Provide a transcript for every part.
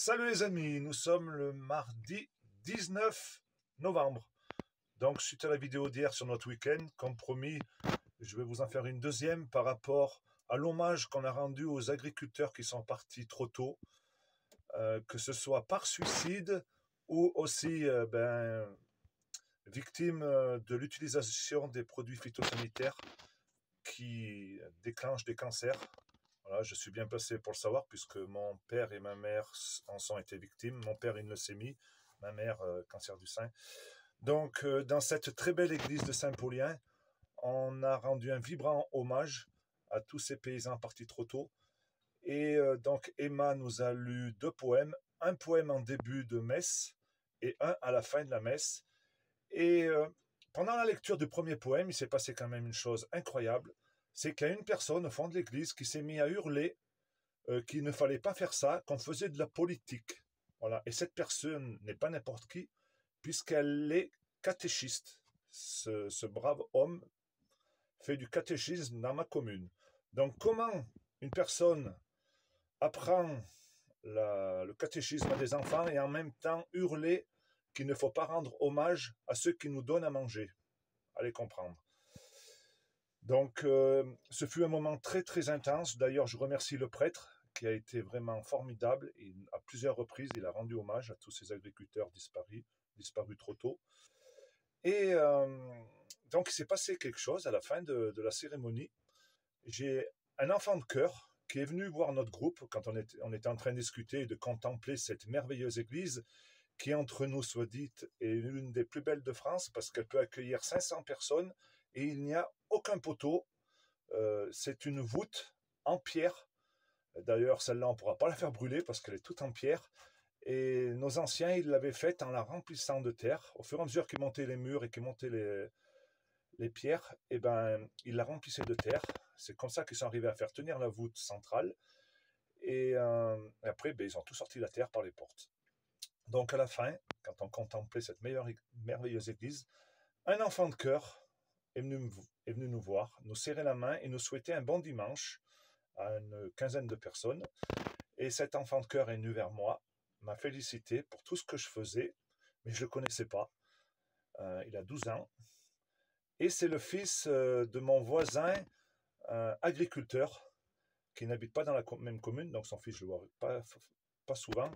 Salut les amis, nous sommes le mardi 19 novembre. Donc suite à la vidéo d'hier sur notre week-end, comme promis, je vais vous en faire une deuxième par rapport à l'hommage qu'on a rendu aux agriculteurs qui sont partis trop tôt, que ce soit par suicide ou aussi victimes de l'utilisation des produits phytosanitaires qui déclenchent des cancers. Voilà, je suis bien placé pour le savoir puisque mon père et ma mère en sont été victimes. Mon père une leucémie, ma mère cancer du sein. Donc dans cette très belle église de Saint-Paulien, on a rendu un vibrant hommage à tous ces paysans partis trop tôt. Et donc Emma nous a lu deux poèmes, un poème en début de messe et un à la fin de la messe. Et pendant la lecture du premier poème, il s'est passé quand même une chose incroyable. C'est qu'il y a une personne au fond de l'église qui s'est mise à hurler qu'il ne fallait pas faire ça, qu'on faisait de la politique. Voilà. Et cette personne n'est pas n'importe qui, puisqu'elle est catéchiste. Ce brave homme fait du catéchisme dans ma commune. Donc comment une personne apprend le catéchisme à des enfants et en même temps hurler qu'il ne faut pas rendre hommage à ceux qui nous donnent à manger? Allez comprendre. Donc, ce fut un moment très très intense. D'ailleurs, je remercie le prêtre qui a été vraiment formidable. Et à plusieurs reprises, il a rendu hommage à tous ces agriculteurs disparus trop tôt. Et donc, il s'est passé quelque chose à la fin de la cérémonie. J'ai un enfant de chœur qui est venu voir notre groupe quand on était en train de discuter et de contempler cette merveilleuse église qui, entre nous soit dite, est l'une des plus belles de France parce qu'elle peut accueillir 500 personnes et il n'y a aucun poteau. C'est une voûte en pierre. D'ailleurs, celle-là, on ne pourra pas la faire brûler parce qu'elle est toute en pierre. Et nos anciens, ils l'avaient faite en la remplissant de terre. Au fur et à mesure qu'ils montaient les murs et qu'ils montaient les pierres, eh ben, ils la remplissaient de terre. C'est comme ça qu'ils sont arrivés à faire tenir la voûte centrale. Et après, ben, ils ont tout sorti la terre par les portes. Donc à la fin, quand on contemplait cette merveilleuse église, un enfant de chœur est venu nous voir, nous serrer la main et nous souhaiter un bon dimanche à une quinzaine de personnes. Et cet enfant de chœur est venu vers moi, m'a félicité pour tout ce que je faisais, mais je ne le connaissais pas. Il a 12 ans. Et c'est le fils de mon voisin agriculteur qui n'habite pas dans la même commune, donc son fils, je ne le vois pas souvent.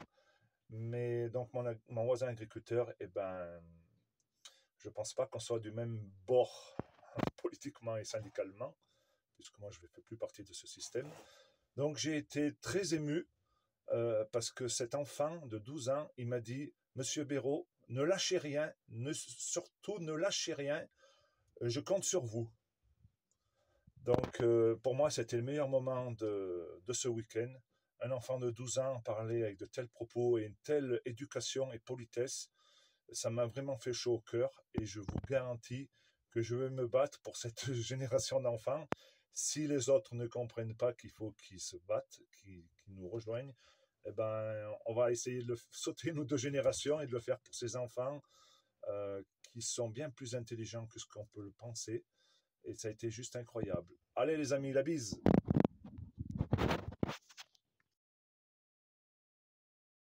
Mais donc mon voisin agriculteur, eh ben, je ne pense pas qu'on soit du même bord politiquement et syndicalement, puisque moi je ne fais plus partie de ce système. Donc j'ai été très ému parce que cet enfant de 12 ans, il m'a dit « Monsieur Béraud, ne lâchez rien, surtout ne lâchez rien, je compte sur vous ». Donc pour moi, c'était le meilleur moment de ce week-end. Un enfant de 12 ans parler avec de tels propos et une telle éducation et politesse, ça m'a vraiment fait chaud au cœur et je vous garantis que je vais me battre pour cette génération d'enfants. Si les autres ne comprennent pas qu'il faut qu'ils se battent, qu'ils nous rejoignent, eh ben, on va essayer de sauter nos deux générations et de le faire pour ces enfants qui sont bien plus intelligents que ce qu'on peut le penser. Et ça a été juste incroyable. Allez les amis, la bise!